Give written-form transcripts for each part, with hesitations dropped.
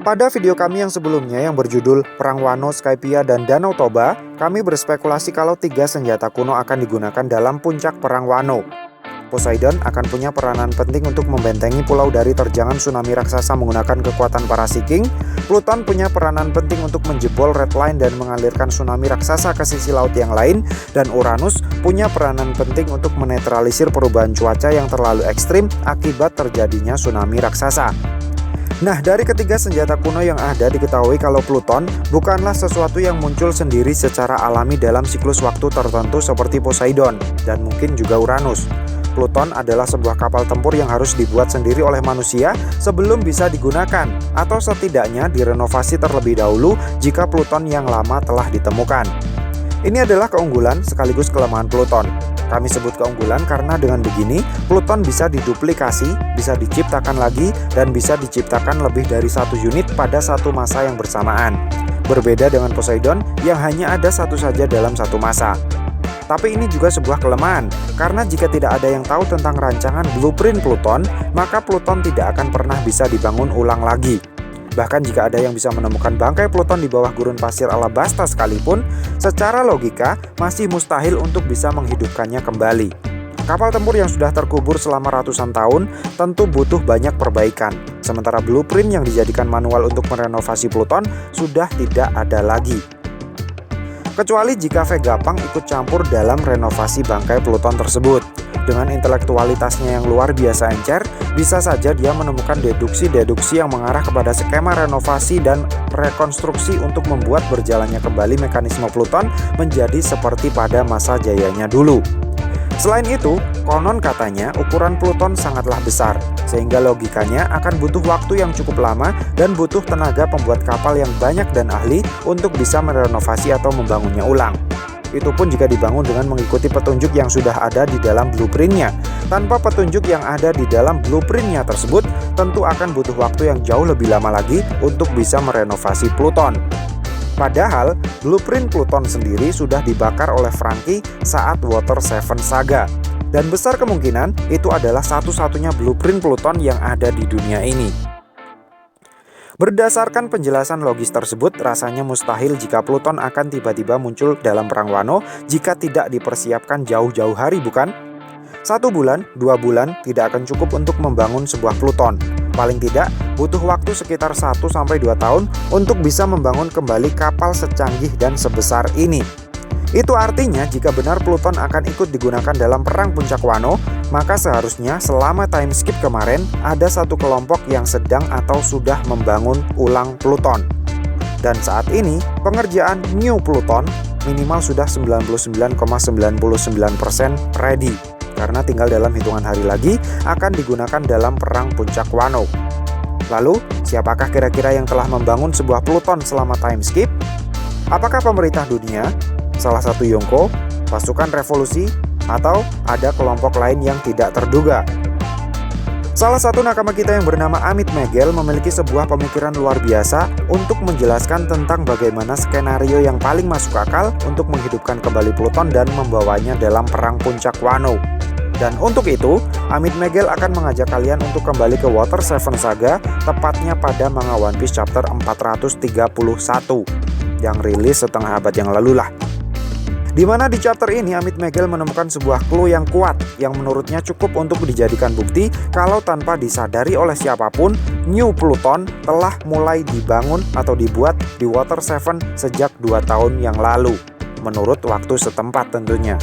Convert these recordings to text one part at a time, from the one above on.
Pada video kami yang sebelumnya yang berjudul Perang Wano, Skypiea, dan Danau Toba, kami berspekulasi kalau 3 senjata kuno akan digunakan dalam puncak Perang Wano. Poseidon akan punya peranan penting untuk membentengi pulau dari terjangan tsunami raksasa menggunakan kekuatan para Sea King. Pluton punya peranan penting untuk menjebol Red Line dan mengalirkan tsunami raksasa ke sisi laut yang lain. Dan Uranus punya peranan penting untuk menetralisir perubahan cuaca yang terlalu ekstrim akibat terjadinya tsunami raksasa. Nah, dari ketiga senjata kuno yang ada diketahui kalau Pluton bukanlah sesuatu yang muncul sendiri secara alami dalam siklus waktu tertentu seperti Poseidon dan mungkin juga Uranus. Pluton adalah sebuah kapal tempur yang harus dibuat sendiri oleh manusia sebelum bisa digunakan, atau setidaknya direnovasi terlebih dahulu jika Pluton yang lama telah ditemukan. Ini adalah keunggulan sekaligus kelemahan Pluton. Kami sebut keunggulan karena dengan begini, Pluton bisa diduplikasi, bisa diciptakan lagi, dan bisa diciptakan lebih dari satu unit pada satu masa yang bersamaan. Berbeda dengan Poseidon yang hanya ada satu saja dalam satu masa. Tapi ini juga sebuah kelemahan, karena jika tidak ada yang tahu tentang rancangan blueprint Pluton, maka Pluton tidak akan pernah bisa dibangun ulang lagi. Bahkan jika ada yang bisa menemukan bangkai Pluton di bawah gurun pasir Alabasta sekalipun, secara logika masih mustahil untuk bisa menghidupkannya kembali. Kapal tempur yang sudah terkubur selama ratusan tahun tentu butuh banyak perbaikan. Sementara blueprint yang dijadikan manual untuk merenovasi Pluton sudah tidak ada lagi. Kecuali jika Vegapunk ikut campur dalam renovasi bangkai Pluton tersebut. Dengan intelektualitasnya yang luar biasa encer, bisa saja dia menemukan deduksi-deduksi yang mengarah kepada skema renovasi dan rekonstruksi untuk membuat berjalannya kembali mekanisme Pluton menjadi seperti pada masa jayanya dulu. Selain itu, konon katanya ukuran Pluton sangatlah besar, sehingga logikanya akan butuh waktu yang cukup lama dan butuh tenaga pembuat kapal yang banyak dan ahli untuk bisa merenovasi atau membangunnya ulang. Itu pun jika dibangun dengan mengikuti petunjuk yang sudah ada di dalam blueprintnya. Tanpa petunjuk yang ada di dalam blueprintnya tersebut, tentu akan butuh waktu yang jauh lebih lama lagi untuk bisa merenovasi Pluton. Padahal, blueprint Pluton sendiri sudah dibakar oleh Franky saat Water 7 Saga. Dan besar kemungkinan itu adalah satu-satunya blueprint Pluton yang ada di dunia ini. Berdasarkan penjelasan logis tersebut, rasanya mustahil jika Pluton akan tiba-tiba muncul dalam Perang Wano jika tidak dipersiapkan jauh-jauh hari, bukan? 1 bulan, 2 bulan tidak akan cukup untuk membangun sebuah Pluton. Paling tidak, butuh waktu sekitar 1-2 tahun untuk bisa membangun kembali kapal secanggih dan sebesar ini. Itu artinya jika benar Pluton akan ikut digunakan dalam Perang Puncak Wano, maka seharusnya selama time skip kemarin ada satu kelompok yang sedang atau sudah membangun ulang Pluton. Dan saat ini pengerjaan New Pluton minimal sudah 99,99% ready, karena tinggal dalam hitungan hari lagi akan digunakan dalam Perang Puncak Wano. Lalu, siapakah kira-kira yang telah membangun sebuah Pluton selama time skip? Apakah pemerintah dunia, salah satu Yonko, pasukan revolusi, atau ada kelompok lain yang tidak terduga? Salah satu nakama kita yang bernama Amit Megel memiliki sebuah pemikiran luar biasa untuk menjelaskan tentang bagaimana skenario yang paling masuk akal untuk menghidupkan kembali Pluton dan membawanya dalam Perang Puncak Wano. Dan untuk itu, Amit Megel akan mengajak kalian untuk kembali ke Water 7 Saga, tepatnya pada manga One Piece chapter 431 yang rilis setengah abad yang lalu lah. Di mana di chapter ini Amit Megel menemukan sebuah clue yang kuat yang menurutnya cukup untuk dijadikan bukti kalau tanpa disadari oleh siapapun, New Pluton telah mulai dibangun atau dibuat di Water 7 sejak 2 tahun yang lalu, menurut waktu setempat tentunya.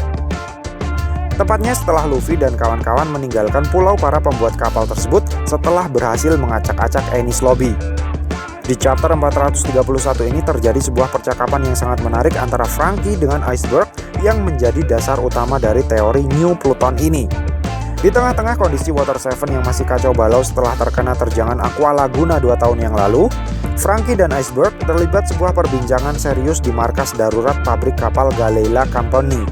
Tepatnya setelah Luffy dan kawan-kawan meninggalkan pulau para pembuat kapal tersebut setelah berhasil mengacak-acak Enies Lobby. Di chapter 431 ini terjadi sebuah percakapan yang sangat menarik antara Franky dengan Iceberg yang menjadi dasar utama dari teori New Pluton ini. Di tengah-tengah kondisi Water 7 yang masih kacau balau setelah terkena terjangan Aqua Laguna 2 tahun yang lalu, Franky dan Iceberg terlibat sebuah perbincangan serius di markas darurat pabrik kapal Galeila Company.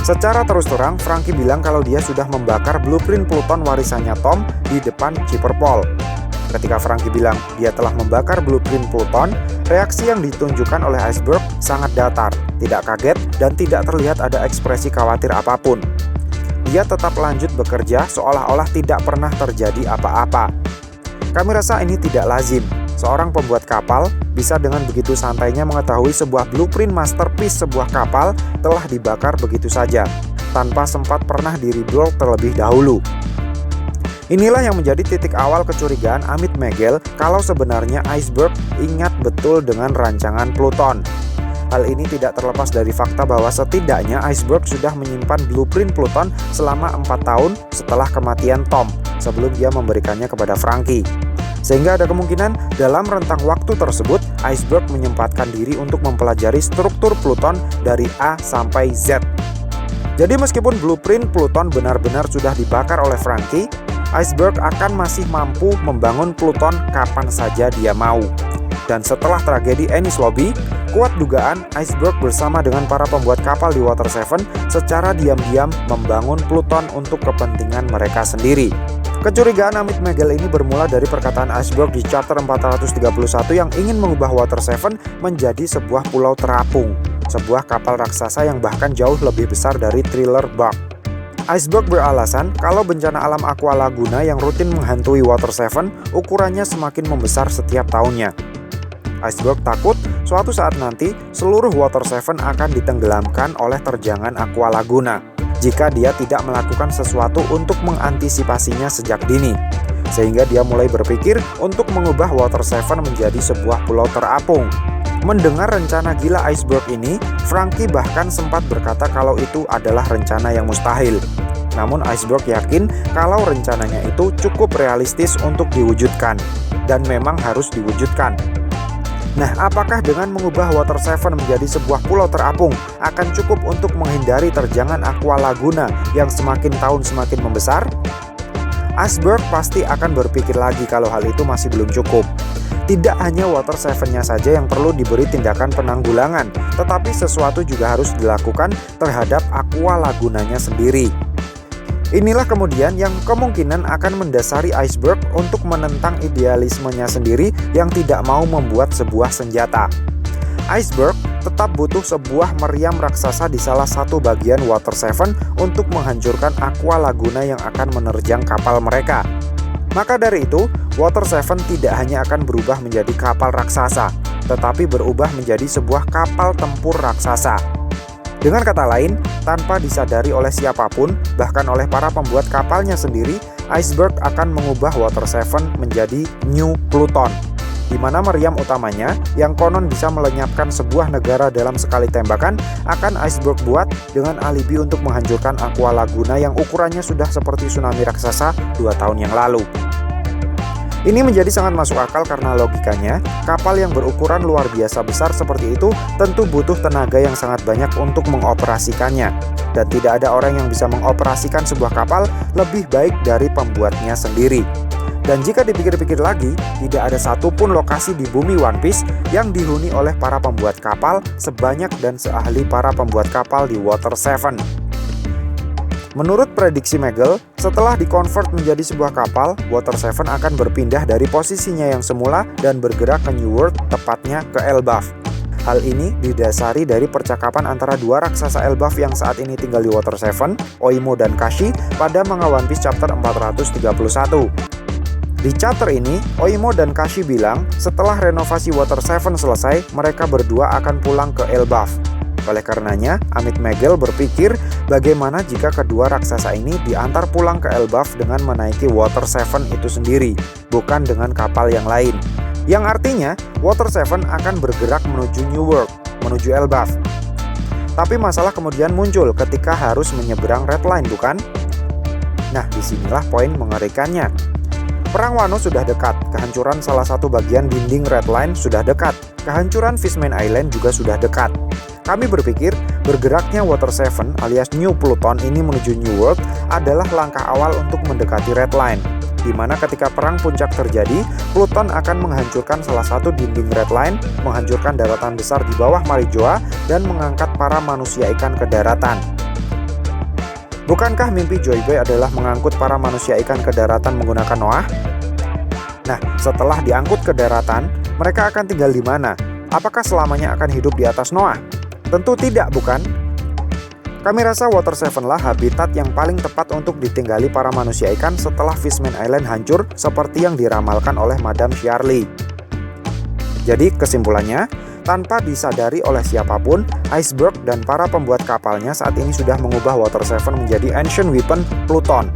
Secara terus terang, Franky bilang kalau dia sudah membakar blueprint Pluton warisannya Tom di depan Chipperpole. Ketika Franky bilang dia telah membakar blueprint Pluton, reaksi yang ditunjukkan oleh Iceberg sangat datar, tidak kaget, dan tidak terlihat ada ekspresi khawatir apapun. Dia tetap lanjut bekerja seolah-olah tidak pernah terjadi apa-apa. Kami rasa ini tidak lazim. seorang pembuat kapal bisa dengan begitu santainya mengetahui sebuah blueprint masterpiece sebuah kapal telah dibakar begitu saja, tanpa sempat pernah di-rebuild terlebih dahulu. Inilah yang menjadi titik awal kecurigaan Amit Meigel kalau sebenarnya Iceberg ingat betul dengan rancangan Pluton. Hal ini tidak terlepas dari fakta bahwa setidaknya Iceberg sudah menyimpan blueprint Pluton selama 4 tahun setelah kematian Tom, sebelum dia memberikannya kepada Franky. Sehingga ada kemungkinan dalam rentang waktu tersebut, Iceberg menyempatkan diri untuk mempelajari struktur Pluton dari A sampai Z. Jadi meskipun blueprint Pluton benar-benar sudah dibakar oleh Franky, Iceberg akan masih mampu membangun Pluton kapan saja dia mau. Dan setelah tragedi Enies Lobby, kuat dugaan Iceberg bersama dengan para pembuat kapal di Water 7 secara diam-diam membangun Pluton untuk kepentingan mereka sendiri. Kecurigaan Amit Meigel ini bermula dari perkataan Iceberg di Chapter 431 yang ingin mengubah Water 7 menjadi sebuah pulau terapung, sebuah kapal raksasa yang bahkan jauh lebih besar dari Thriller Bark. Iceberg beralasan kalau bencana alam Aqua Laguna yang rutin menghantui Water 7 ukurannya semakin membesar setiap tahunnya. Iceberg takut suatu saat nanti seluruh Water 7 akan ditenggelamkan oleh terjangan Aqua Laguna jika dia tidak melakukan sesuatu untuk mengantisipasinya sejak dini. Sehingga dia mulai berpikir untuk mengubah Water 7 menjadi sebuah pulau terapung. Mendengar rencana gila Iceberg ini, Franky bahkan sempat berkata kalau itu adalah rencana yang mustahil. Namun Iceberg yakin kalau rencananya itu cukup realistis untuk diwujudkan, dan memang harus diwujudkan. Nah, apakah dengan mengubah Water 7 menjadi sebuah pulau terapung akan cukup untuk menghindari terjangan Aqua Laguna yang semakin tahun semakin membesar? Iceberg pasti akan berpikir lagi kalau hal itu masih belum cukup. Tidak hanya Water 7-nya saja yang perlu diberi tindakan penanggulangan, tetapi sesuatu juga harus dilakukan terhadap Aqua Lagunanya sendiri. Inilah kemudian yang kemungkinan akan mendasari Iceberg untuk menentang idealismenya sendiri yang tidak mau membuat sebuah senjata. Iceberg tetap butuh sebuah meriam raksasa di salah satu bagian Water 7 untuk menghancurkan Aqua Laguna yang akan menerjang kapal mereka. Maka dari itu, Water 7 tidak hanya akan berubah menjadi kapal raksasa, tetapi berubah menjadi sebuah kapal tempur raksasa. Dengan kata lain, tanpa disadari oleh siapapun, bahkan oleh para pembuat kapalnya sendiri, Iceberg akan mengubah Water 7 menjadi New Pluton, di mana meriam utamanya, yang konon bisa melenyapkan sebuah negara dalam sekali tembakan, akan Iceberg buat dengan alibi untuk menghancurkan Aqua Laguna yang ukurannya sudah seperti tsunami raksasa 2 tahun yang lalu. Ini menjadi sangat masuk akal karena logikanya, kapal yang berukuran luar biasa besar seperti itu tentu butuh tenaga yang sangat banyak untuk mengoperasikannya. Dan tidak ada orang yang bisa mengoperasikan sebuah kapal lebih baik dari pembuatnya sendiri. Dan jika dipikir-pikir lagi, tidak ada satupun lokasi di bumi One Piece yang dihuni oleh para pembuat kapal sebanyak dan seahli para pembuat kapal di Water 7. Menurut prediksi Meigel, setelah dikonvert menjadi sebuah kapal, Water 7 akan berpindah dari posisinya yang semula dan bergerak ke New World, tepatnya ke Elbaf. Hal ini didasari dari percakapan antara dua raksasa Elbaf yang saat ini tinggal di Water 7, Oimo dan Kashi, pada manga One Piece Chapter 431. Di chapter ini, Oimo dan Kashi bilang setelah renovasi Water 7 selesai, mereka berdua akan pulang ke Elbaf. Oleh karenanya, Amit Meigel berpikir bagaimana jika kedua raksasa ini diantar pulang ke Elbaf dengan menaiki Water 7 itu sendiri, bukan dengan kapal yang lain. Yang artinya, Water 7 akan bergerak menuju New World, menuju Elbaf. Tapi masalah kemudian muncul ketika harus menyeberang Red Line, bukan? Nah, disinilah poin mengerikannya. Perang Wano sudah dekat, kehancuran salah satu bagian dinding Red Line sudah dekat, kehancuran Fishman Island juga sudah dekat. Kami berpikir bergeraknya Water 7 alias New Pluton ini menuju New World adalah langkah awal untuk mendekati Red Line, di mana ketika perang puncak terjadi, Pluton akan menghancurkan salah satu dinding Red Line, menghancurkan daratan besar di bawah Marijoa, dan mengangkat para manusia ikan ke daratan. Bukankah mimpi Joyboy adalah mengangkut para manusia ikan ke daratan menggunakan Noah? Nah, setelah diangkut ke daratan, mereka akan tinggal di mana? Apakah selamanya akan hidup di atas Noah? Tentu tidak, bukan? Kami rasa Water 7 lah habitat yang paling tepat untuk ditinggali para manusia ikan setelah Fishman Island hancur seperti yang diramalkan oleh Madame Charlie. Jadi kesimpulannya, tanpa disadari oleh siapapun, Iceberg dan para pembuat kapalnya saat ini sudah mengubah Water 7 menjadi ancient weapon Pluton.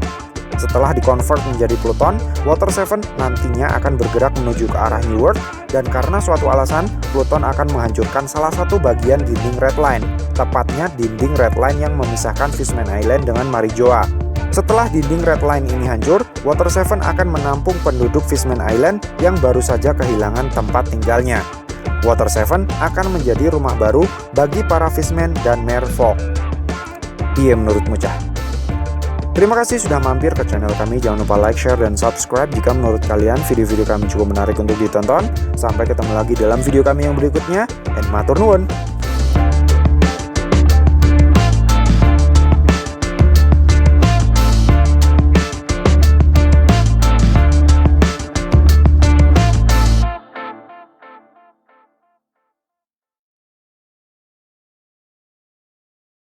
Setelah di-convert menjadi Pluton, Water 7 nantinya akan bergerak menuju ke arah New World, dan karena suatu alasan, Pluton akan menghancurkan salah satu bagian dinding Red Line, tepatnya dinding Red Line yang memisahkan Fishman Island dengan Marijoa. Setelah dinding Red Line ini hancur, Water 7 akan menampung penduduk Fishman Island yang baru saja kehilangan tempat tinggalnya. Water 7 akan menjadi rumah baru bagi para Fishman dan Merfolk. Iya menurutmu, Cah? Terima kasih sudah mampir ke channel kami. Jangan lupa like, share, dan subscribe jika menurut kalian video-video kami cukup menarik untuk ditonton. Sampai ketemu lagi dalam video kami yang berikutnya. And matur nuwun.